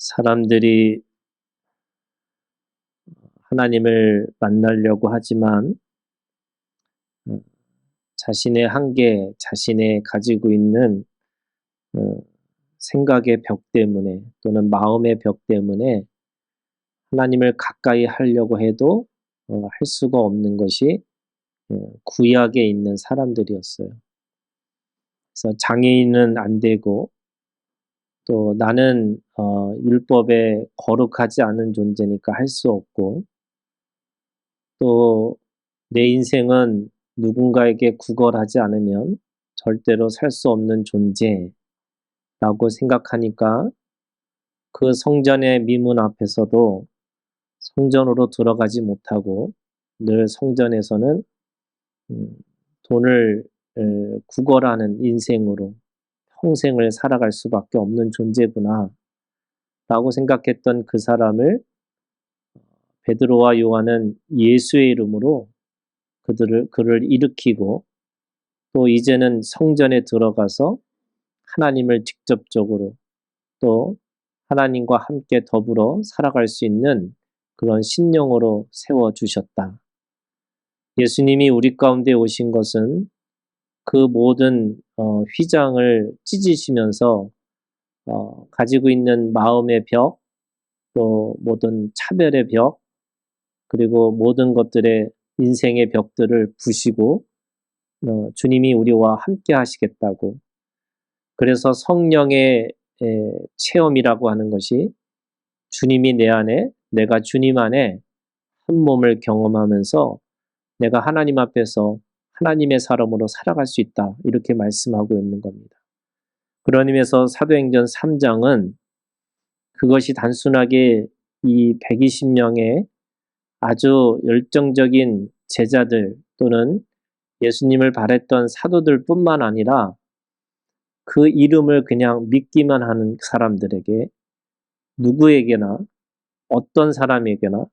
사람들이 하나님을 만나려고 하지만 어, 자신의 한계, 자신의 가지고 있는 어, 생각의 벽 때문에 또는 마음의 벽 때문에 하나님을 가까이 하려고 해도 할 수가 없는 것이 구약에 있는 사람들이었어요. 그래서 장애인은 안 되고 또 나는 율법에 거룩하지 않은 존재니까 할 수 없고 또 내 인생은 누군가에게 구걸하지 않으면 절대로 살 수 없는 존재라고 생각하니까 그 성전의 미문 앞에서도 성전으로 들어가지 못하고 늘 성전에서는 돈을 구걸하는 인생으로 평생을 살아갈 수밖에 없는 존재구나 라고 생각했던 그 사람을 베드로와 요한은 예수의 이름으로 그를 일으키고 또 이제는 성전에 들어가서 하나님을 직접적으로 또 하나님과 함께 더불어 살아갈 수 있는 그런 심령으로 세워주셨다. 예수님이 우리 가운데 오신 것은 그 모든 휘장을 찢으시면서 가지고 있는 마음의 벽, 또 모든 차별의 벽, 그리고 모든 것들의 인생의 벽들을 부시고 주님이 우리와 함께 하시겠다고. 그래서 성령의 체험이라고 하는 것이 주님이 내 안에, 내가 주님 안에 한 몸을 경험하면서 내가 하나님 앞에서 하나님의 사람으로 살아갈 수 있다. 이렇게 말씀하고 있는 겁니다. 그런 의미에서 사도행전 3장은 그것이 단순하게 이 120명의 아주 열정적인 제자들 또는 예수님을 바랬던 사도들 뿐만 아니라 그 이름을 그냥 믿기만 하는 사람들에게 누구에게나 어떤 사람에게나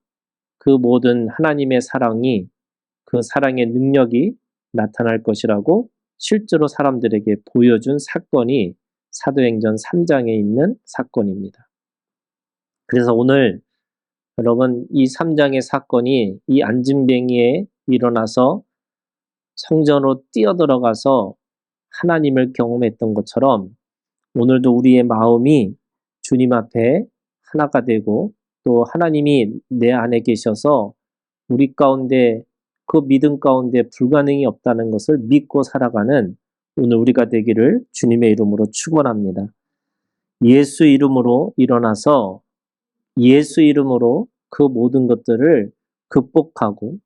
그 모든 하나님의 사랑이 그 사랑의 능력이 나타날 것이라고 실제로 사람들에게 보여준 사건이 사도행전 3장에 있는 사건입니다. 그래서 오늘 여러분 이 3장의 사건이 이 안진뱅이에 일어나서 성전으로 뛰어들어가서 하나님을 경험했던 것처럼 오늘도 우리의 마음이 주님 앞에 하나가 되고 또 하나님이 내 안에 계셔서 우리 가운데 그 믿음 가운데 불가능이 없다는 것을 믿고 살아가는 오늘 우리가 되기를 주님의 이름으로 축원합니다. 예수 이름으로 일어나서 예수 이름으로 그 모든 것들을 극복하고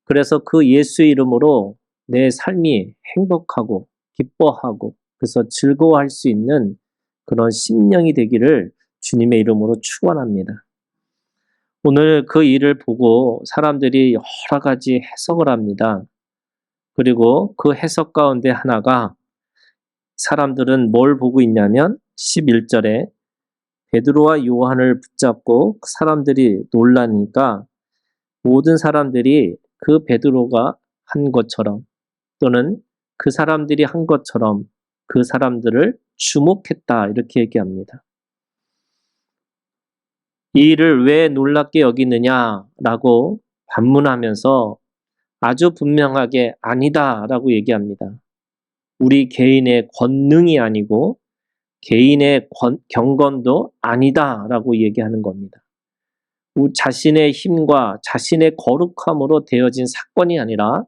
그래서 그 예수 이름으로 내 삶이 행복하고 기뻐하고 그래서 즐거워할 수 있는 그런 심령이 되기를 주님의 이름으로 축원합니다. 오늘 그 일을 보고 사람들이 여러 가지 해석을 합니다. 그리고 그 해석 가운데 하나가 사람들은 뭘 보고 있냐면 11절에 베드로와 요한을 붙잡고 사람들이 놀라니까 모든 사람들이 그 베드로가 한 것처럼 또는 그 사람들이 한 것처럼 그 사람들을 주목했다 이렇게 얘기합니다. 이 일을 왜 놀랍게 여기느냐라고 반문하면서 아주 분명하게 아니다라고 얘기합니다. 우리 개인의 권능이 아니고 개인의 경건도 아니다라고 얘기하는 겁니다. 자신의 힘과 자신의 거룩함으로 되어진 사건이 아니라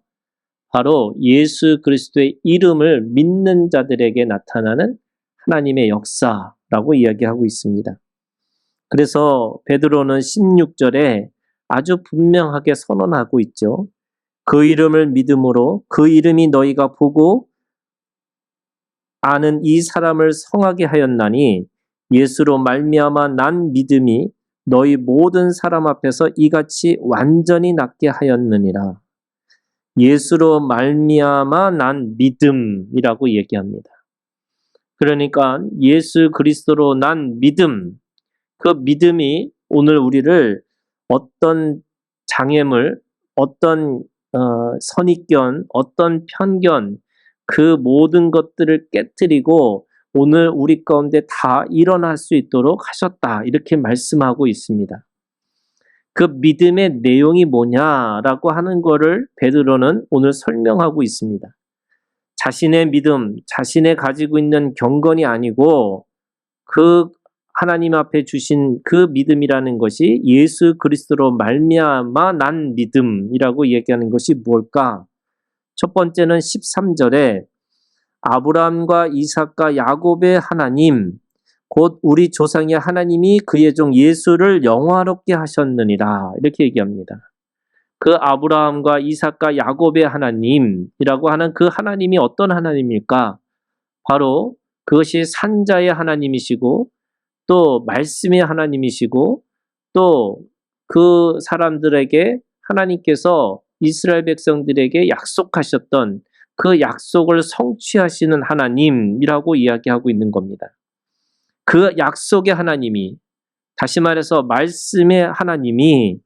바로 예수 그리스도의 이름을 믿는 자들에게 나타나는 하나님의 역사라고 이야기하고 있습니다. 그래서 베드로는 16절에 아주 분명하게 선언하고 있죠. 그 이름을 믿음으로 그 이름이 너희가 보고 아는 이 사람을 성하게 하였나니 예수로 말미암아 난 믿음이 너희 모든 사람 앞에서 이같이 완전히 낫게 하였느니라. 예수로 말미암아 난 믿음이라고 얘기합니다. 그러니까 예수 그리스도로 난 믿음, 그 믿음이 오늘 우리를 어떤 장애물, 어떤 선입견, 어떤 편견, 그 모든 것들을 깨뜨리고 오늘 우리 가운데 다 일어날 수 있도록 하셨다. 이렇게 말씀하고 있습니다. 그 믿음의 내용이 뭐냐라고 하는 거를 베드로는 오늘 설명하고 있습니다. 자신의 믿음, 자신의 가지고 있는 경건이 아니고 그 하나님 앞에 주신 그 믿음이라는 것이 예수 그리스도로 말미암아 난 믿음이라고 얘기하는 것이 뭘까? 첫 번째는 13절에 아브라함과 이삭과 야곱의 하나님, 곧 우리 조상의 하나님이 그의 종 예수를 영화롭게 하셨느니라 이렇게 얘기합니다. 그 아브라함과 이삭과 야곱의 하나님이라고 하는 그 하나님이 어떤 하나님일까? 바로 그것이 산자의 하나님이시고 또 말씀의 하나님이시고 또 그 사람들에게 하나님께서 이스라엘 백성들에게 약속하셨던 그 약속을 성취하시는 하나님이라고 이야기하고 있는 겁니다. 그 약속의 하나님이, 다시 말해서 말씀의 하나님이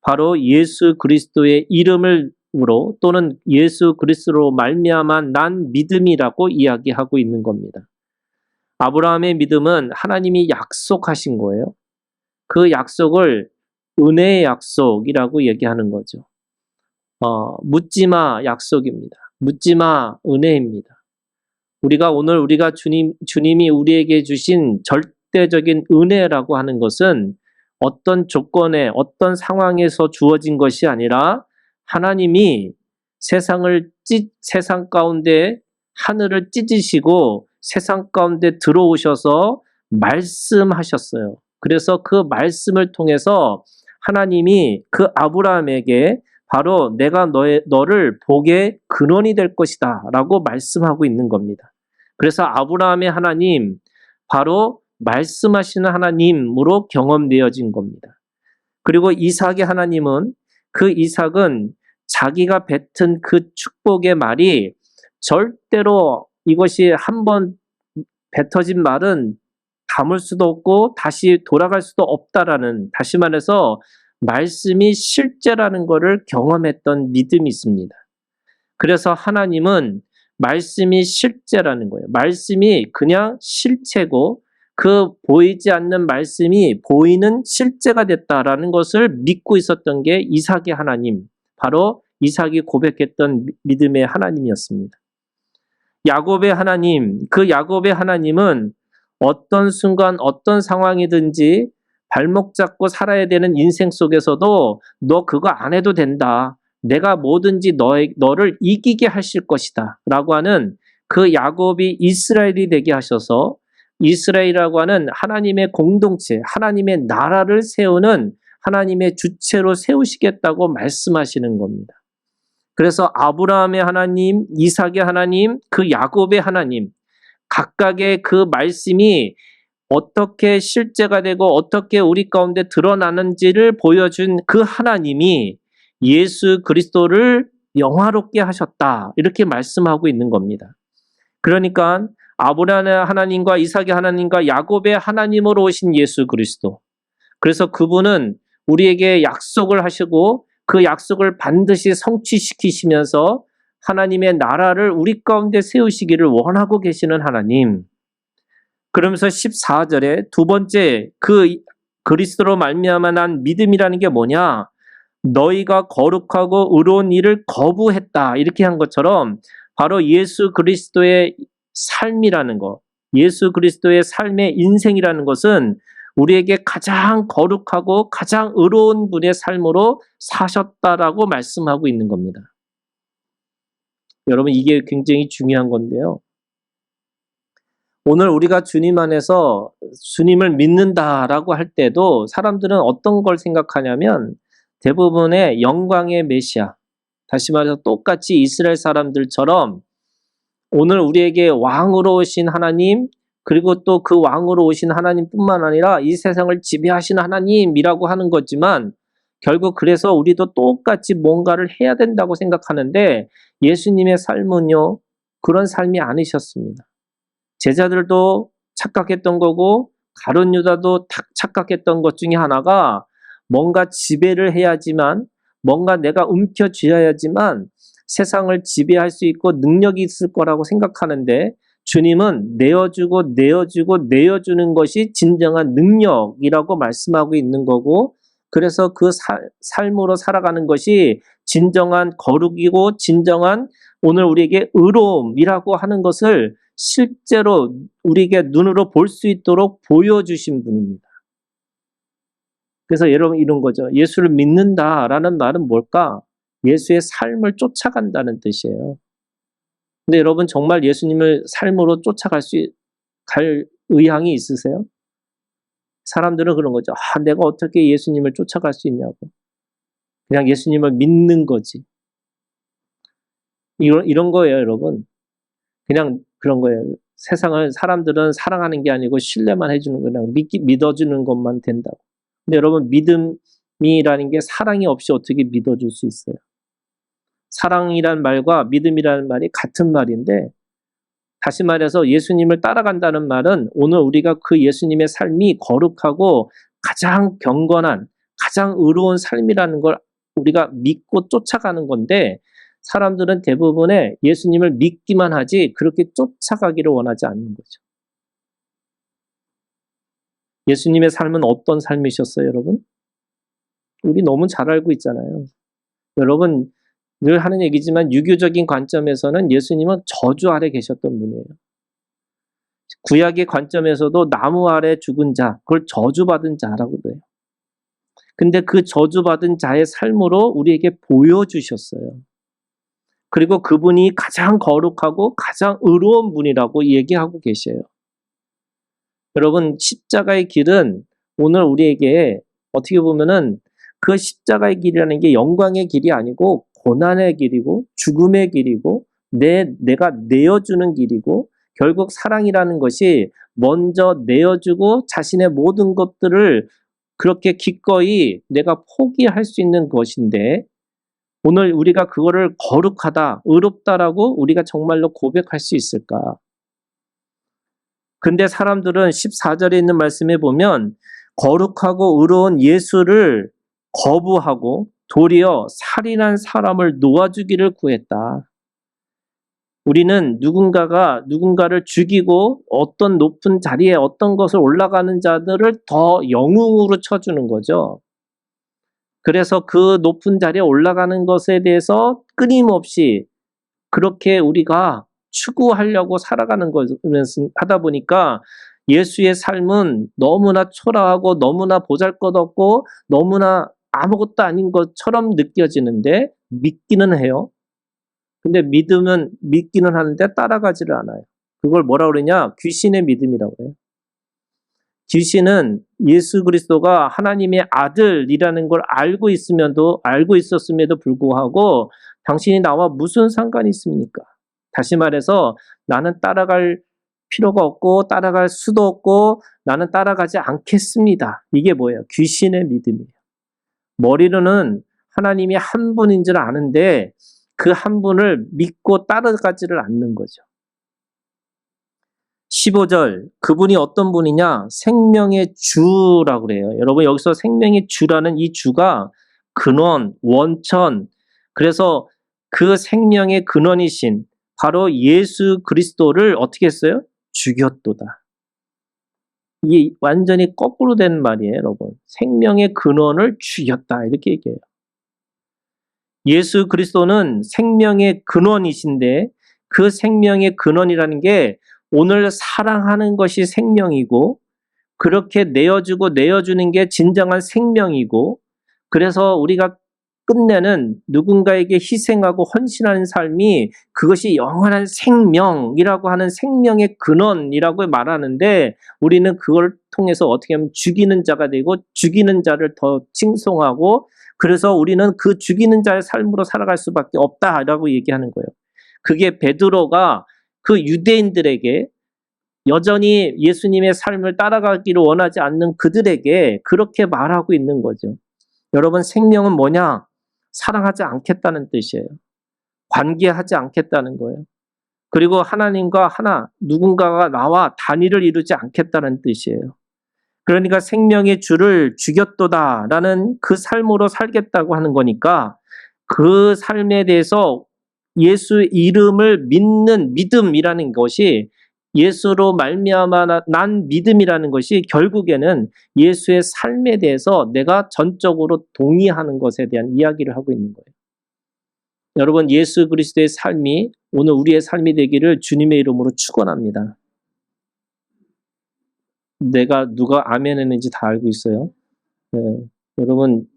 바로 예수 그리스도의 이름으로 또는 예수 그리스도로 말미암아 난 믿음이라고 이야기하고 있는 겁니다. 아브라함의 믿음은 하나님이 약속하신 거예요. 그 약속을 은혜의 약속이라고 얘기하는 거죠. 묻지마 약속입니다. 묻지마 은혜입니다. 우리가 주님이 우리에게 주신 절대적인 은혜라고 하는 것은 어떤 조건에, 어떤 상황에서 주어진 것이 아니라 하나님이 세상 가운데 하늘을 찢으시고 세상 가운데 들어오셔서 말씀하셨어요. 그래서 그 말씀을 통해서 하나님이 그 아브라함에게 바로 내가 너를 복의 근원이 될 것이다 라고 말씀하고 있는 겁니다. 그래서 아브라함의 하나님, 바로 말씀하시는 하나님으로 경험되어진 겁니다. 그리고 이삭의 하나님은, 그 이삭은 자기가 뱉은 그 축복의 말이 절대로 이것이 한번 뱉어진 말은 담을 수도 없고 다시 돌아갈 수도 없다라는, 다시 말해서 말씀이 실제라는 것을 경험했던 믿음이 있습니다. 그래서 하나님은 말씀이 실제라는 거예요. 말씀이 그냥 실체고 그 보이지 않는 말씀이 보이는 실제가 됐다라는 것을 믿고 있었던 게 이삭의 하나님, 바로 이삭이 고백했던 믿음의 하나님이었습니다. 야곱의 하나님, 그 야곱의 하나님은 어떤 순간 어떤 상황이든지 발목 잡고 살아야 되는 인생 속에서도 너 그거 안 해도 된다. 내가 뭐든지 너를 이기게 하실 것이다. 라고 하는 그 야곱이 이스라엘이 되게 하셔서 이스라엘이라고 하는 하나님의 공동체, 하나님의 나라를 세우는 하나님의 주체로 세우시겠다고 말씀하시는 겁니다. 그래서 아브라함의 하나님, 이삭의 하나님, 그 야곱의 하나님, 각각의 그 말씀이 어떻게 실제가 되고 어떻게 우리 가운데 드러나는지를 보여준 그 하나님이 예수 그리스도를 영화롭게 하셨다. 이렇게 말씀하고 있는 겁니다. 그러니까 아브라함의 하나님과 이삭의 하나님과 야곱의 하나님으로 오신 예수 그리스도. 그래서 그분은 우리에게 약속을 하시고 그 약속을 반드시 성취시키시면서 하나님의 나라를 우리 가운데 세우시기를 원하고 계시는 하나님. 그러면서 14절에 두 번째 그 그리스도로 말미암아 난 믿음이라는 게 뭐냐? 너희가 거룩하고 의로운 일을 거부했다. 이렇게 한 것처럼 바로 예수 그리스도의 삶이라는 것, 예수 그리스도의 삶의 인생이라는 것은 우리에게 가장 거룩하고 가장 의로운 분의 삶으로 사셨다라고 말씀하고 있는 겁니다. 여러분, 이게 굉장히 중요한 건데요. 오늘 우리가 주님 안에서 주님을 믿는다라고 할 때도 사람들은 어떤 걸 생각하냐면 대부분의 영광의 메시아, 다시 말해서 똑같이 이스라엘 사람들처럼 오늘 우리에게 왕으로 오신 하나님, 그리고 또 그 왕으로 오신 하나님뿐만 아니라 이 세상을 지배하시는 하나님이라고 하는 거지만 결국 그래서 우리도 똑같이 뭔가를 해야 된다고 생각하는데 예수님의 삶은요, 그런 삶이 아니셨습니다. 제자들도 착각했던 거고 가룟 유다도 착각했던 것 중에 하나가 뭔가 지배를 해야지만, 뭔가 내가 움켜쥐어야지만 세상을 지배할 수 있고 능력이 있을 거라고 생각하는데 주님은 내어주고 내어주는 것이 진정한 능력이라고 말씀하고 있는 거고, 그래서 그 삶으로 살아가는 것이 진정한 거룩이고 진정한 오늘 우리에게 의로움이라고 하는 것을 실제로 우리에게 눈으로 볼 수 있도록 보여주신 분입니다. 그래서 여러분 이런 거죠. 예수를 믿는다라는 말은 뭘까? 예수의 삶을 쫓아간다는 뜻이에요. 근데 여러분 정말 예수님을 삶으로 갈 의향이 있으세요? 사람들은 그런 거죠. 내가 어떻게 예수님을 쫓아갈 수 있냐고. 그냥 예수님을 믿는 거지. 이런 거예요, 여러분. 그냥 그런 거예요. 사람들은 사랑하는 게 아니고 신뢰만 해주는 거예요. 믿어주는 것만 된다고. 근데 여러분, 믿음이라는 게 사랑이 없이 어떻게 믿어줄 수 있어요? 사랑이란 말과 믿음이라는 말이 같은 말인데, 다시 말해서 예수님을 따라간다는 말은 오늘 우리가 그 예수님의 삶이 거룩하고 가장 경건한, 가장 의로운 삶이라는 걸 우리가 믿고 쫓아가는 건데, 사람들은 대부분의 예수님을 믿기만 하지 그렇게 쫓아가기를 원하지 않는 거죠. 예수님의 삶은 어떤 삶이셨어요, 여러분? 우리 너무 잘 알고 있잖아요. 여러분, 늘 하는 얘기지만 유교적인 관점에서는 예수님은 저주 아래 계셨던 분이에요. 구약의 관점에서도 나무 아래 죽은 자, 그걸 저주받은 자라고도 해요. 근데 그 저주받은 자의 삶으로 우리에게 보여주셨어요. 그리고 그분이 가장 거룩하고 가장 의로운 분이라고 얘기하고 계셔요. 여러분, 십자가의 길은 오늘 우리에게 어떻게 보면은 그 십자가의 길이라는 게 영광의 길이 아니고 고난의 길이고 죽음의 길이고 내가 내어주는 길이고, 결국 사랑이라는 것이 먼저 내어주고 자신의 모든 것들을 그렇게 기꺼이 내가 포기할 수 있는 것인데, 오늘 우리가 그거를 거룩하다, 의롭다라고 우리가 정말로 고백할 수 있을까? 근데 사람들은 14절에 있는 말씀에 보면 거룩하고 의로운 예수를 거부하고 도리어 살인한 사람을 놓아주기를 구했다. 우리는 누군가를 죽이고 어떤 높은 자리에 어떤 것을 올라가는 자들을 더 영웅으로 쳐주는 거죠. 그래서 그 높은 자리에 올라가는 것에 대해서 끊임없이 그렇게 우리가 추구하려고 살아가는 하다 보니까 예수의 삶은 너무나 초라하고 너무나 보잘것없고 너무나 아무것도 아닌 것처럼 느껴지는데 믿기는 해요. 근데 믿기는 하는데 따라가지를 않아요. 그걸 뭐라 그러냐? 귀신의 믿음이라고 해요. 귀신은 예수 그리스도가 하나님의 아들이라는 걸 알고 있었음에도 불구하고 당신이 나와 무슨 상관이 있습니까? 다시 말해서 나는 따라갈 필요가 없고 따라갈 수도 없고 나는 따라가지 않겠습니다. 이게 뭐예요? 귀신의 믿음이에요. 머리로는 하나님이 한 분인 줄 아는데 그 한 분을 믿고 따라가지를 않는 거죠. 15절, 그분이 어떤 분이냐? 생명의 주라고 그래요. 여러분, 여기서 생명의 주라는 이 주가 근원, 원천, 그래서 그 생명의 근원이신 바로 예수 그리스도를 어떻게 했어요? 죽였도다. 이게 완전히 거꾸로 된 말이에요, 여러분. 생명의 근원을 죽였다, 이렇게 얘기해요. 예수 그리스도는 생명의 근원이신데 그 생명의 근원이라는 게 오늘 사랑하는 것이 생명이고, 그렇게 내어주고 내어주는 게 진정한 생명이고, 그래서 우리가 끝내는 누군가에게 희생하고 헌신하는 삶이 그것이 영원한 생명이라고 하는 생명의 근원이라고 말하는데, 우리는 그걸 통해서 어떻게 하면 죽이는 자가 되고 죽이는 자를 더 칭송하고, 그래서 우리는 그 죽이는 자의 삶으로 살아갈 수밖에 없다라고 얘기하는 거예요. 그게 베드로가 그 유대인들에게, 여전히 예수님의 삶을 따라가기를 원하지 않는 그들에게 그렇게 말하고 있는 거죠. 여러분, 생명은 뭐냐? 사랑하지 않겠다는 뜻이에요. 관계하지 않겠다는 거예요. 그리고 하나님과 누군가가 나와 단일을 이루지 않겠다는 뜻이에요. 그러니까 생명의 주를 죽였도다라는 그 삶으로 살겠다고 하는 거니까, 그 삶에 대해서 예수 이름을 믿는 믿음이라는 것이 예수로 말미암아 난 믿음이라는 것이 결국에는 예수의 삶에 대해서 내가 전적으로 동의하는 것에 대한 이야기를 하고 있는 거예요. 여러분, 예수 그리스도의 삶이 오늘 우리의 삶이 되기를 주님의 이름으로 축원합니다. 내가 누가 아멘 했는지 다 알고 있어요. 네. 여러분,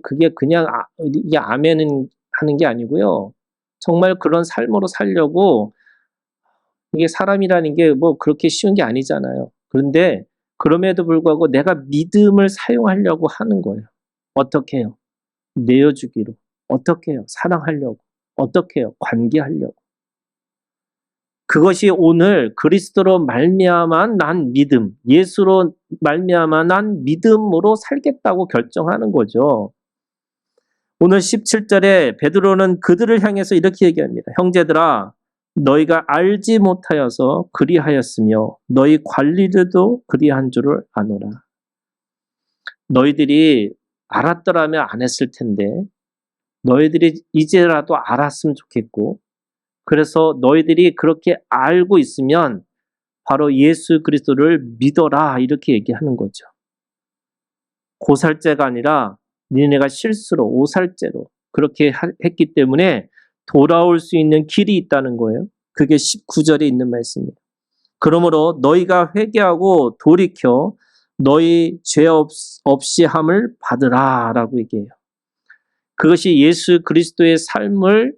그게 그냥 이게 아멘은 하는 게 아니고요. 정말 그런 삶으로 살려고, 이게 사람이라는 게 뭐 그렇게 쉬운 게 아니잖아요. 그런데 그럼에도 불구하고 내가 믿음을 사용하려고 하는 거예요. 어떻게 해요? 내어주기로. 어떻게 해요? 사랑하려고. 어떻게 해요? 관계하려고. 그것이 오늘 그리스도로 말미암아 난 믿음, 예수로 말미암아 난 믿음으로 살겠다고 결정하는 거죠. 오늘 17절에 베드로는 그들을 향해서 이렇게 얘기합니다. 형제들아, 너희가 알지 못하여서 그리하였으며 너희 관리들도 그리한 줄을 아노라. 너희들이 알았더라면 안 했을 텐데 너희들이 이제라도 알았으면 좋겠고, 그래서 너희들이 그렇게 알고 있으면 바로 예수 그리스도를 믿어라, 이렇게 얘기하는 거죠. 고살죄가 아니라 니네가 실수로 오살죄로 그렇게 했기 때문에 돌아올 수 있는 길이 있다는 거예요. 그게 19절에 있는 말씀입니다. 그러므로 너희가 회개하고 돌이켜 너희 죄 없이 함을 받으라 라고 얘기해요. 그것이 예수 그리스도의 삶을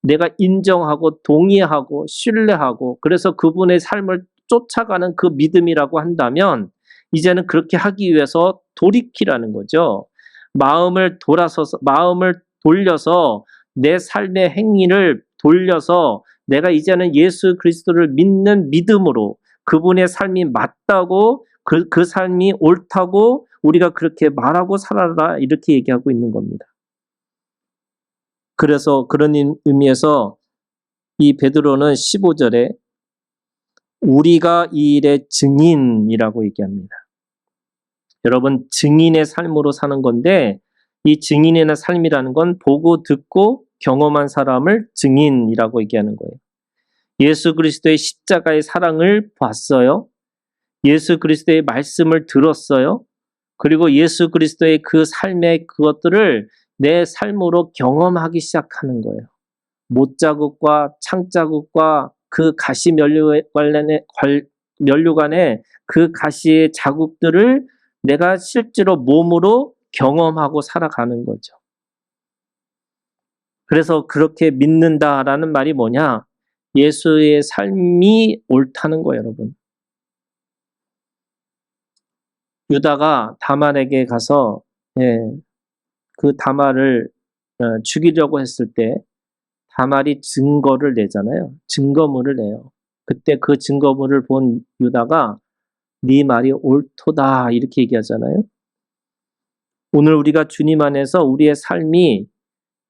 내가 인정하고 동의하고 신뢰하고 그래서 그분의 삶을 쫓아가는 그 믿음이라고 한다면 이제는 그렇게 하기 위해서 돌이키라는 거죠. 마음을 돌려서 내 삶의 행위를 돌려서 내가 이제는 예수 그리스도를 믿는 믿음으로 그분의 삶이 맞다고 그 삶이 옳다고 우리가 그렇게 말하고 살아라, 이렇게 얘기하고 있는 겁니다. 그래서 그런 의미에서 이 베드로는 15절에 우리가 이 일의 증인이라고 얘기합니다. 여러분, 증인의 삶으로 사는 건데 이 증인의 삶이라는 건 보고 듣고 경험한 사람을 증인이라고 얘기하는 거예요. 예수 그리스도의 십자가의 사랑을 봤어요. 예수 그리스도의 말씀을 들었어요. 그리고 예수 그리스도의 그 삶의 그것들을 내 삶으로 경험하기 시작하는 거예요. 못자국과 창자국과 그 가시 면류관의 그 가시의 자국들을 내가 실제로 몸으로 경험하고 살아가는 거죠. 그래서 그렇게 믿는다라는 말이 뭐냐? 예수의 삶이 옳다는 거예요, 여러분. 유다가 다말에게 가서 그 다말을 죽이려고 했을 때 다말이 증거를 내잖아요. 증거물을 내요. 그때 그 증거물을 본 유다가 네 말이 옳도다, 이렇게 얘기하잖아요. 오늘 우리가 주님 안에서 우리의 삶이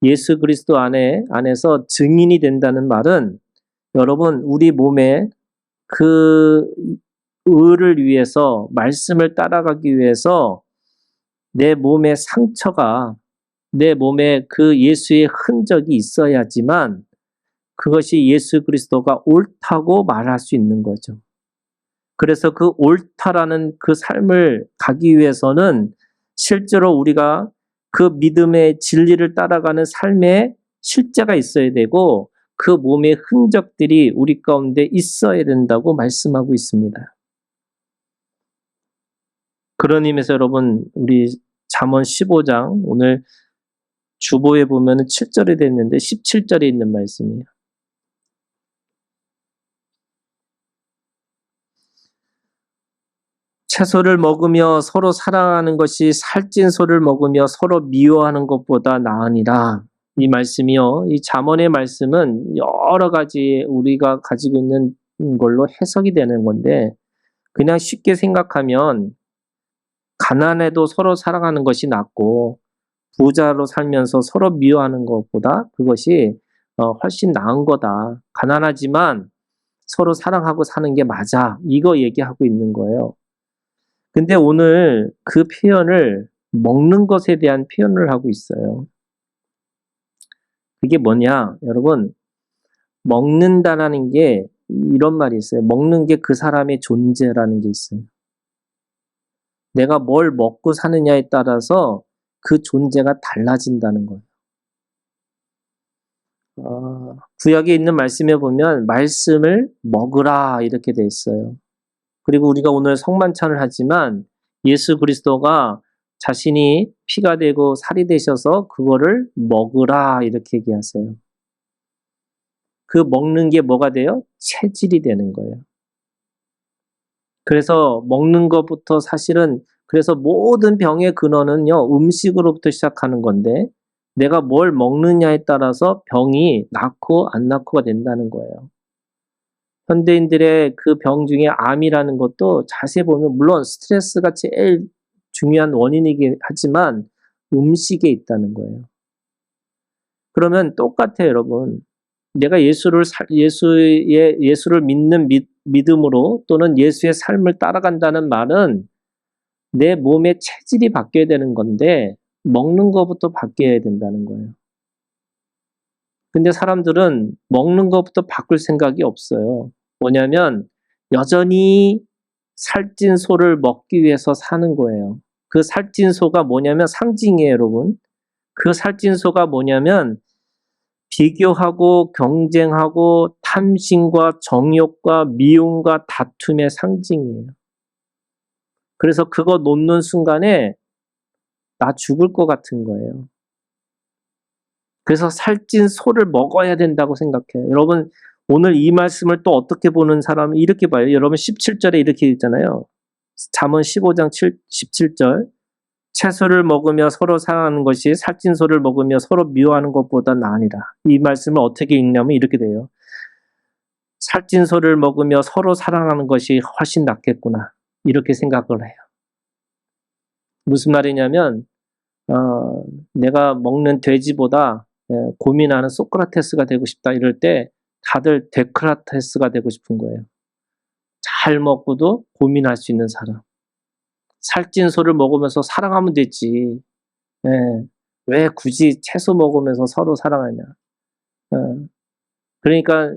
예수 그리스도 안에서 증인이 된다는 말은 여러분, 우리 몸에 그 의를 위해서, 말씀을 따라가기 위해서 내 몸의 상처가, 내 몸에 그 예수의 흔적이 있어야지만 그것이 예수 그리스도가 옳다고 말할 수 있는 거죠. 그래서 그 옳다라는 그 삶을 가기 위해서는 실제로 우리가 그 믿음의 진리를 따라가는 삶에 실제가 있어야 되고 그 몸의 흔적들이 우리 가운데 있어야 된다고 말씀하고 있습니다. 그런 의미에서 여러분, 우리 잠언 15장 오늘 주보에 보면 7절에 됐는데 17절에 있는 말씀이에요. 채소를 먹으며 서로 사랑하는 것이 살찐 소를 먹으며 서로 미워하는 것보다 나으니라. 이 말씀이요. 이 잠언의 말씀은 여러 가지 우리가 가지고 있는 걸로 해석이 되는 건데 그냥 쉽게 생각하면 가난해도 서로 사랑하는 것이 낫고 부자로 살면서 서로 미워하는 것보다 그것이 훨씬 나은 거다. 가난하지만 서로 사랑하고 사는 게 맞아. 이거 얘기하고 있는 거예요. 근데 오늘 그 표현을 먹는 것에 대한 표현을 하고 있어요. 그게 뭐냐? 여러분, 먹는다라는 게 이런 말이 있어요. 먹는 게 그 사람의 존재라는 게 있어요. 내가 뭘 먹고 사느냐에 따라서 그 존재가 달라진다는 거예요. 구약에 있는 말씀에 보면 말씀을 먹으라 이렇게 돼 있어요. 그리고 우리가 오늘 성만찬을 하지만 예수 그리스도가 자신이 피가 되고 살이 되셔서 그거를 먹으라 이렇게 얘기하세요. 그 먹는 게 뭐가 돼요? 체질이 되는 거예요. 그래서 먹는 것부터 사실은 그래서 모든 병의 근원은요, 음식으로부터 시작하는 건데 내가 뭘 먹느냐에 따라서 병이 낫고 안 낫고가 된다는 거예요. 현대인들의 그 병 중에 암이라는 것도 자세히 보면 물론 스트레스가 제일 중요한 원인이긴 하지만 음식에 있다는 거예요. 그러면 똑같아요, 여러분. 내가 예수를 믿는 믿음으로 또는 예수의 삶을 따라간다는 말은 내 몸의 체질이 바뀌어야 되는 건데 먹는 것부터 바뀌어야 된다는 거예요. 근데 사람들은 먹는 것부터 바꿀 생각이 없어요. 뭐냐면 여전히 살찐 소를 먹기 위해서 사는 거예요. 그 살찐 소가 뭐냐면 상징이에요, 여러분. 그 살찐 소가 뭐냐면 비교하고 경쟁하고 탐심과 정욕과 미움과 다툼의 상징이에요. 그래서 그거 놓는 순간에 나 죽을 것 같은 거예요. 그래서 살찐 소를 먹어야 된다고 생각해요. 여러분 오늘 이 말씀을 또 어떻게 보는 사람은 이렇게 봐요. 여러분 17절에 이렇게 있잖아요. 잠언 15장 17절 채소를 먹으며 서로 사랑하는 것이 살찐 소를 먹으며 서로 미워하는 것보다 나으니라. 이 말씀을 어떻게 읽냐면 이렇게 돼요. 살찐 소를 먹으며 서로 사랑하는 것이 훨씬 낫겠구나. 이렇게 생각을 해요. 무슨 말이냐면 내가 먹는 돼지보다 고민하는 소크라테스가 되고 싶다 이럴 때 다들 데크라테스가 되고 싶은 거예요. 잘 먹고도 고민할 수 있는 사람. 살찐 소를 먹으면서 사랑하면 되지. 왜 굳이 채소 먹으면서 서로 사랑하냐. 그러니까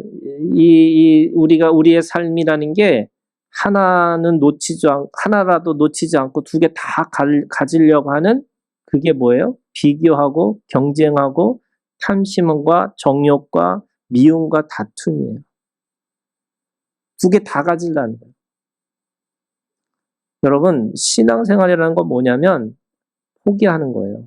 우리의 삶이라는 게 하나라도 놓치지 않고 두 개 다 가지려고 하는 그게 뭐예요? 비교하고 경쟁하고 탐심과 정욕과 미움과 다툼이에요. 두 개 다 가지려는 거예요. 여러분 신앙생활이라는 건 뭐냐면 포기하는 거예요.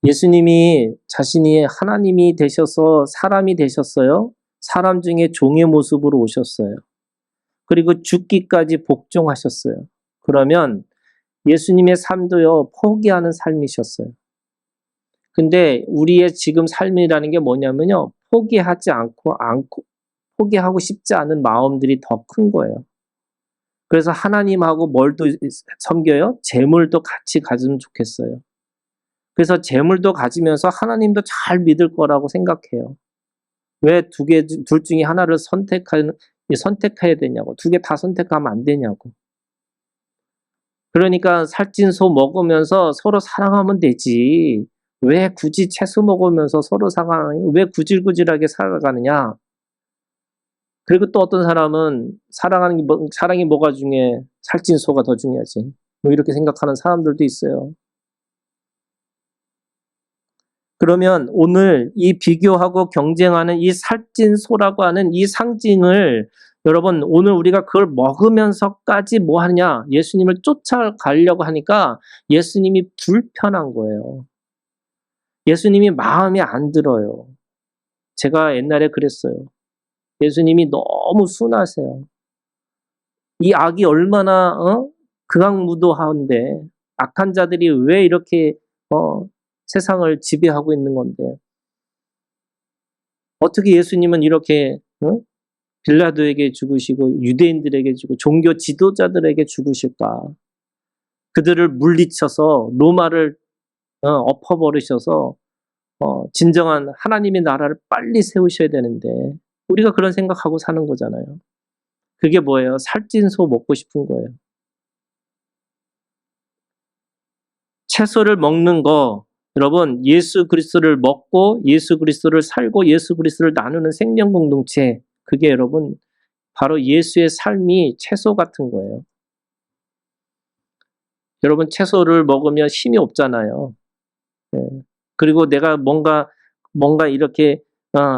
예수님이 자신이 하나님이 되셔서 사람이 되셨어요. 사람 중에 종의 모습으로 오셨어요. 그리고 죽기까지 복종하셨어요. 그러면 예수님의 삶도요, 포기하는 삶이셨어요. 근데 우리의 지금 삶이라는 게 뭐냐면요, 포기하고 싶지 않은 마음들이 더 큰 거예요. 그래서 하나님하고 뭘 또 섬겨요? 재물도 같이 가지면 좋겠어요. 그래서 재물도 가지면서 하나님도 잘 믿을 거라고 생각해요. 왜 둘 중에 하나를 선택해야 되냐고. 두 개 다 선택하면 안 되냐고. 그러니까 살찐 소 먹으면서 서로 사랑하면 되지. 왜 굳이 채소 먹으면서 서로 왜 구질구질하게 살아가느냐. 그리고 또 어떤 사람은 사랑이 뭐가 중요해? 살찐 소가 더 중요하지. 뭐 이렇게 생각하는 사람들도 있어요. 그러면 오늘 이 비교하고 경쟁하는 이 살찐 소라고 하는 이 상징을 여러분 오늘 우리가 그걸 먹으면서까지 뭐 하느냐? 예수님을 쫓아가려고 하니까 예수님이 불편한 거예요. 예수님이 마음에 안 들어요. 제가 옛날에 그랬어요. 예수님이 너무 순하세요. 이 악이 얼마나 극악무도한데 악한 자들이 왜 이렇게 세상을 지배하고 있는 건데 어떻게 예수님은 이렇게 빌라도에게 죽으시고 유대인들에게 죽고 종교 지도자들에게 죽으실까? 그들을 물리쳐서 로마를 엎어버리셔서 진정한 하나님의 나라를 빨리 세우셔야 되는데 우리가 그런 생각하고 사는 거잖아요. 그게 뭐예요? 살찐 소 먹고 싶은 거예요. 채소를 먹는 거 여러분, 예수 그리스도를 먹고 예수 그리스도를 살고 예수 그리스도를 나누는 생명 공동체, 그게 여러분 바로 예수의 삶이 채소 같은 거예요. 여러분, 채소를 먹으면 힘이 없잖아요. 예. 그리고 내가 뭔가 이렇게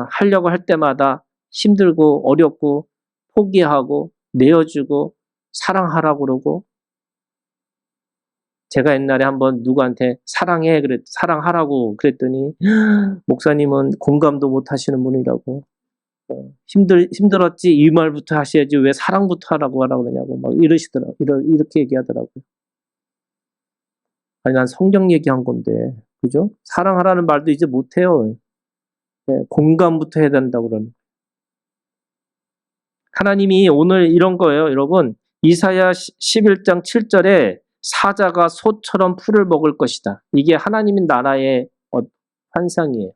하려고 할 때마다 힘들고 어렵고 포기하고 내어주고 사랑하라고 그러고, 제가 옛날에 한번 누구한테 사랑하라고 그랬더니 목사님은 공감도 못 하시는 분이라고, 힘들었지 이 말부터 하셔야지 왜 사랑부터 하라고 그러냐고 막 이러시더라고요. 이렇게 얘기하더라고요. 아니, 난 성경 얘기한 건데, 그죠? 사랑하라는 말도 이제 못해요. 네, 공감부터 해야 된다고 그러는. 하나님이 오늘 이런 거예요, 여러분. 이사야 11장 7절에 사자가 소처럼 풀을 먹을 것이다. 이게 하나님의 나라의 환상이에요.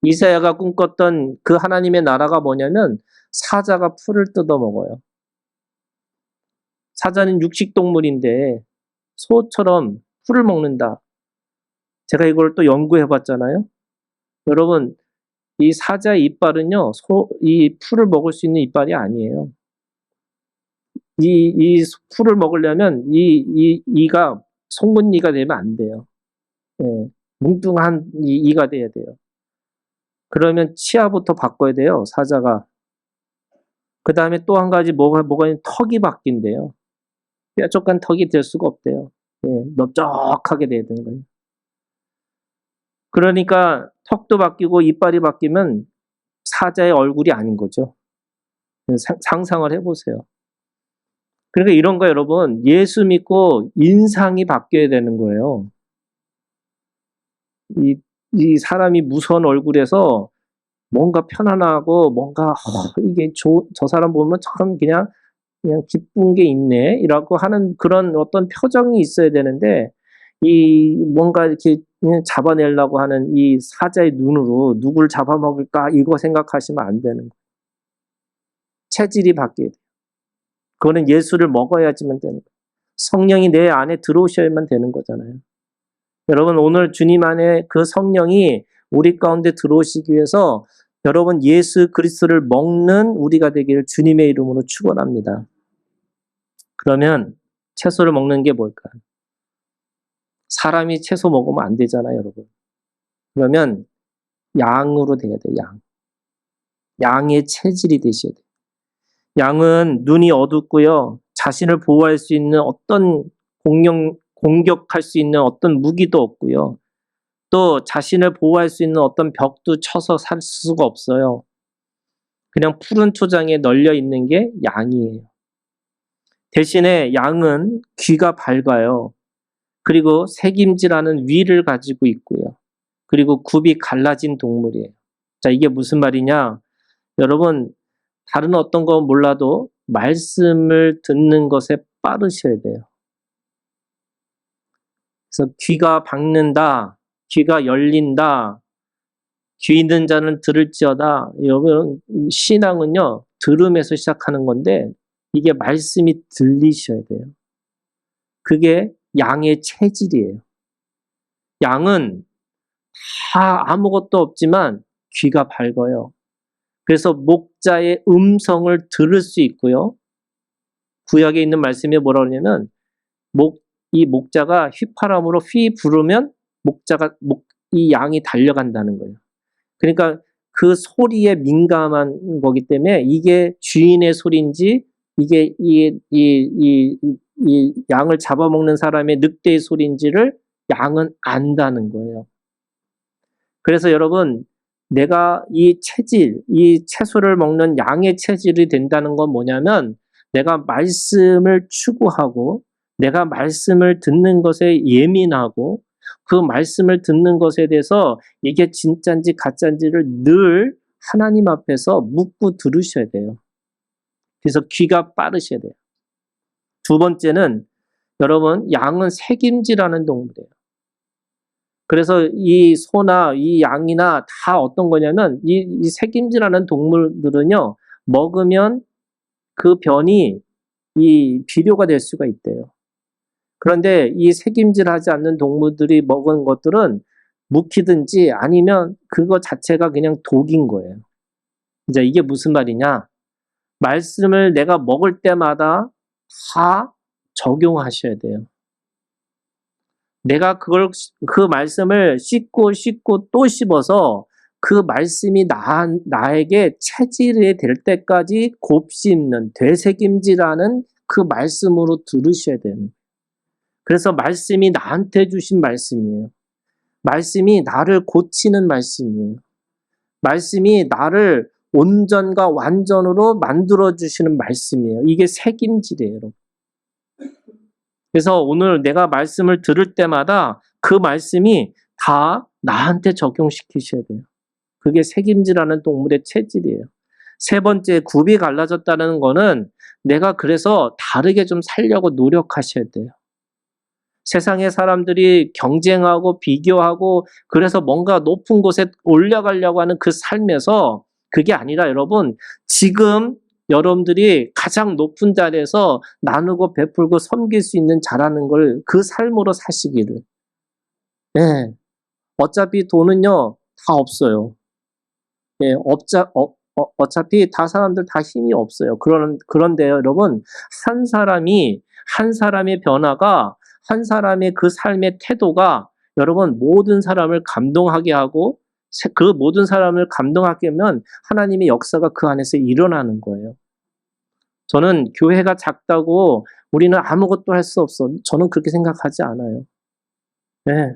이사야가 꿈꿨던 그 하나님의 나라가 뭐냐면 사자가 풀을 뜯어 먹어요. 사자는 육식동물인데 소처럼 풀을 먹는다. 제가 이걸 또 연구해 봤잖아요. 여러분, 이 사자의 이빨은요, 이 풀을 먹을 수 있는 이빨이 아니에요. 이 풀을 먹으려면 이가 송곳니가 되면 안 돼요. 예, 뭉뚱한 이가 돼야 돼요. 그러면 치아부터 바꿔야 돼요, 사자가. 그 다음에 또 한 가지 뭐가 턱이 바뀐대요. 뾰족한 턱이 될 수가 없대요. 예, 넓적하게 돼야 되는 거예요. 그러니까 턱도 바뀌고 이빨이 바뀌면 사자의 얼굴이 아닌 거죠. 상상을 해보세요. 그러니까 이런 거 여러분, 예수 믿고 인상이 바뀌어야 되는 거예요. 이 사람이 무서운 얼굴에서 뭔가 편안하고 뭔가 이게 저 사람 보면 참 그냥 기쁜 게 있네 이라고 하는 그런 어떤 표정이 있어야 되는데, 이 뭔가 이렇게 잡아내려고 하는 이 사자의 눈으로 누굴 잡아먹을까 이거 생각하시면 안 되는 거예요. 체질이 바뀌어야 돼요. 그거는 예수를 먹어야지만 되는 거예요. 성령이 내 안에 들어오셔야만 되는 거잖아요. 여러분, 오늘 주님 안에 그 성령이 우리 가운데 들어오시기 위해서 여러분 예수 그리스도를 먹는 우리가 되기를 주님의 이름으로 축원합니다. 그러면 채소를 먹는 게 뭘까요? 사람이 채소 먹으면 안 되잖아요, 여러분. 그러면 양으로 돼야 돼요, 양. 양의 체질이 되셔야 돼요. 양은 눈이 어둡고요, 자신을 보호할 수 있는 어떤 공격할 수 있는 어떤 무기도 없고요, 또 자신을 보호할 수 있는 어떤 벽도 쳐서 살 수가 없어요. 그냥 푸른 초장에 널려 있는 게 양이에요. 대신에 양은 귀가 밝아요. 그리고 색임질하는 위를 가지고 있고요. 그리고 굽이 갈라진 동물이에요. 자, 이게 무슨 말이냐? 여러분, 다른 어떤 거 몰라도 말씀을 듣는 것에 빠르셔야 돼요. 그래서 귀가 밝는다, 귀가 열린다, 귀 있는 자는 들을지어다. 여러분, 신앙은요, 들음에서 시작하는 건데 이게 말씀이 들리셔야 돼요. 그게 양의 체질이에요. 양은 다 아무것도 없지만 귀가 밝아요. 그래서 목자의 음성을 들을 수 있고요. 구약에 있는 말씀이 뭐라고 하냐면 이 목자가 휘파람으로 휘 부르면 이 양이 달려간다는 거예요. 그러니까 그 소리에 민감한 거기 때문에 이게 주인의 소리인지 이게 이 양을 잡아먹는 사람의 늑대의 소리인지를 양은 안다는 거예요. 그래서 여러분, 내가 이 채소를 먹는 양의 체질이 된다는 건 뭐냐면, 내가 말씀을 추구하고 내가 말씀을 듣는 것에 예민하고 그 말씀을 듣는 것에 대해서 이게 진짜인지 가짜인지를 늘 하나님 앞에서 묻고 들으셔야 돼요. 그래서 귀가 빠르셔야 돼요. 두 번째는 여러분, 양은 색임질하는 동물이에요. 그래서 이 소나 이 양이나 다 어떤 거냐면 이 색임질하는 동물들은요, 먹으면 그 변이 이 비료가 될 수가 있대요. 그런데 이 색임질하지 않는 동물들이 먹은 것들은 묵히든지 아니면 그거 자체가 그냥 독인 거예요. 이제 이게 무슨 말이냐? 말씀을 내가 먹을 때마다 다 적용하셔야 돼요. 내가 그 말씀을 씹고 또 씹어서 그 말씀이 나에게 체질이 될 때까지 곱씹는, 되새김질하는 그 말씀으로 들으셔야 돼요. 그래서 말씀이 나한테 주신 말씀이에요. 말씀이 나를 고치는 말씀이에요. 말씀이 나를 온전과 완전으로 만들어주시는 말씀이에요. 이게 새김질이에요, 여러분. 그래서 오늘 내가 말씀을 들을 때마다 그 말씀이 다 나한테 적용시키셔야 돼요. 그게 새김질하는 동물의 체질이에요. 세 번째, 굽이 갈라졌다는 거는 내가 그래서 다르게 좀 살려고 노력하셔야 돼요. 세상의 사람들이 경쟁하고 비교하고 그래서 뭔가 높은 곳에 올라가려고 하는 그 삶에서 그게 아니라 여러분, 지금 여러분들이 가장 높은 자리에서 나누고 베풀고 섬길 수 있는 자라는 걸 그 삶으로 사시기를. 네. 어차피 돈은요, 다 없어요. 예, 어차피 다 사람들 다 힘이 없어요. 그런데 여러분, 한 사람의 변화가, 한 사람의 그 삶의 태도가 여러분 모든 사람을 감동하게 하고 그 모든 사람을 감동하게 하면 하나님의 역사가 그 안에서 일어나는 거예요. 저는 교회가 작다고 우리는 아무것도 할 수 없어. 저는 그렇게 생각하지 않아요. 네.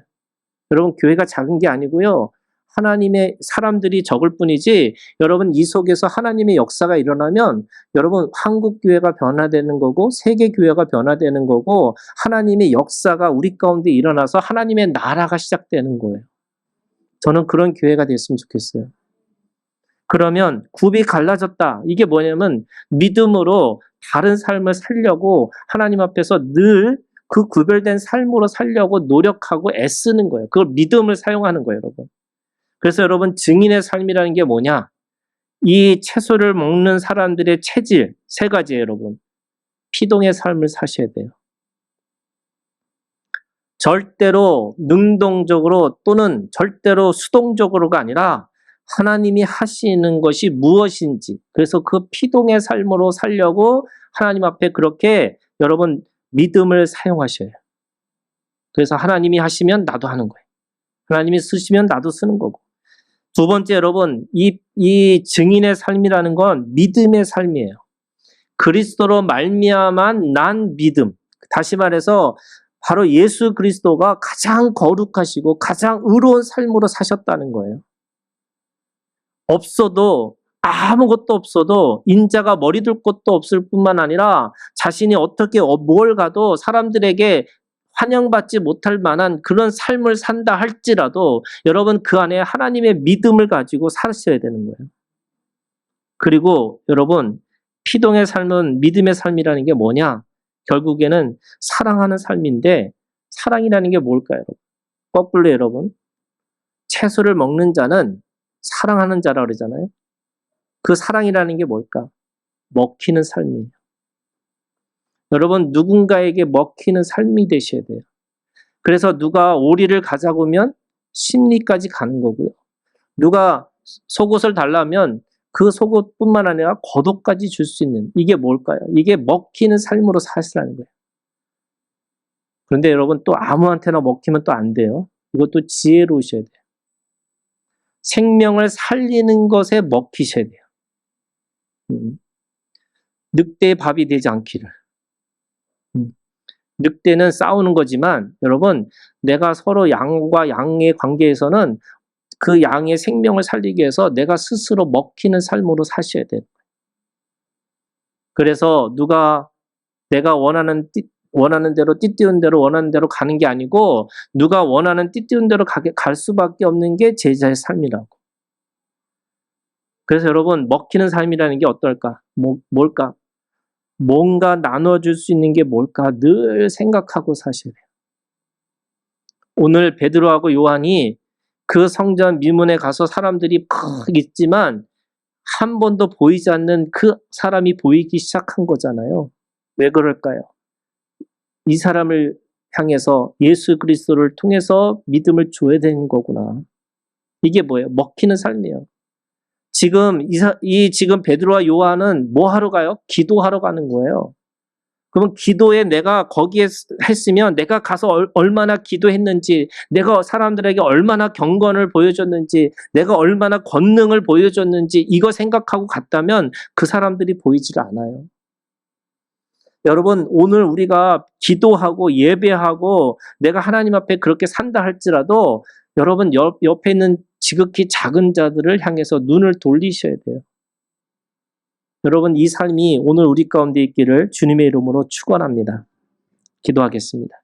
여러분, 교회가 작은 게 아니고요. 하나님의 사람들이 적을 뿐이지, 여러분 이 속에서 하나님의 역사가 일어나면 여러분 한국 교회가 변화되는 거고 세계 교회가 변화되는 거고 하나님의 역사가 우리 가운데 일어나서 하나님의 나라가 시작되는 거예요. 저는 그런 교회가 됐으면 좋겠어요. 그러면 굽이 갈라졌다. 이게 뭐냐면 믿음으로 다른 삶을 살려고 하나님 앞에서 늘 그 구별된 삶으로 살려고 노력하고 애쓰는 거예요. 그걸 믿음을 사용하는 거예요, 여러분. 그래서 여러분, 증인의 삶이라는 게 뭐냐? 이 채소를 먹는 사람들의 체질 세 가지예요, 여러분. 피동의 삶을 사셔야 돼요. 절대로 능동적으로 또는 절대로 수동적으로가 아니라 하나님이 하시는 것이 무엇인지, 그래서 그 피동의 삶으로 살려고 하나님 앞에 그렇게 여러분 믿음을 사용하셔요. 그래서 하나님이 하시면 나도 하는 거예요. 하나님이 쓰시면 나도 쓰는 거고. 두 번째, 여러분, 이 증인의 삶이라는 건 믿음의 삶이에요. 그리스도로 말미암은 난 믿음. 다시 말해서 바로 예수 그리스도가 가장 거룩하시고 가장 의로운 삶으로 사셨다는 거예요. 아무것도 없어도 인자가 머리 둘 곳도 없을 뿐만 아니라 자신이 어떻게 뭘 가도 사람들에게 환영받지 못할 만한 그런 삶을 산다 할지라도 여러분 그 안에 하나님의 믿음을 가지고 사셔야 되는 거예요. 그리고 여러분, 피동의 삶은 믿음의 삶이라는 게 뭐냐? 결국에는 사랑하는 삶인데 사랑이라는 게 뭘까요? 거꾸로 여러분, 채소를 먹는 자는 사랑하는 자라 그러잖아요. 그 사랑이라는 게 뭘까? 먹히는 삶이에요. 여러분, 누군가에게 먹히는 삶이 되셔야 돼요. 그래서 누가 오리를 가자고 하면 심리까지 가는 거고요. 누가 속옷을 달라면 그 속옷뿐만 아니라 겉옷까지 줄 수 있는, 이게 뭘까요? 이게 먹히는 삶으로 사시라는 거예요. 그런데 여러분, 또 아무한테나 먹히면 또 안 돼요. 이것도 지혜로우셔야 돼요. 생명을 살리는 것에 먹히셔야 돼요. 늑대의 밥이 되지 않기를. 늑대는 싸우는 거지만 여러분, 내가 서로 양과 양의 관계에서는 그 양의 생명을 살리기 위해서 내가 스스로 먹히는 삶으로 사셔야 돼요. 그래서 내가 원하는 대로 띠띠운 대로 원하는 대로 가는 게 아니고 누가 원하는 띠띠운 대로 갈 수밖에 없는 게 제자의 삶이라고. 그래서 여러분, 먹히는 삶이라는 게 어떨까? 뭘까? 뭔가 나눠줄 수 있는 게 뭘까 늘 생각하고 사셔야 돼요. 오늘 베드로하고 요한이 그 성전 미문에 가서 사람들이 막 있지만 한 번도 보이지 않는 그 사람이 보이기 시작한 거잖아요. 왜 그럴까요? 이 사람을 향해서 예수 그리스도를 통해서 믿음을 줘야 되는 거구나. 이게 뭐예요? 먹히는 삶이에요. 지금 지금 베드로와 요한은 뭐 하러 가요? 기도하러 가는 거예요. 그러면 기도에 내가 거기에 했으면 내가 가서 얼마나 기도했는지, 내가 사람들에게 얼마나 경건을 보여줬는지, 내가 얼마나 권능을 보여줬는지 이거 생각하고 갔다면 그 사람들이 보이질 않아요. 여러분, 오늘 우리가 기도하고 예배하고 내가 하나님 앞에 그렇게 산다 할지라도 여러분 옆에 있는 지극히 작은 자들을 향해서 눈을 돌리셔야 돼요. 여러분, 이 삶이 오늘 우리 가운데 있기를 주님의 이름으로 축원합니다. 기도하겠습니다.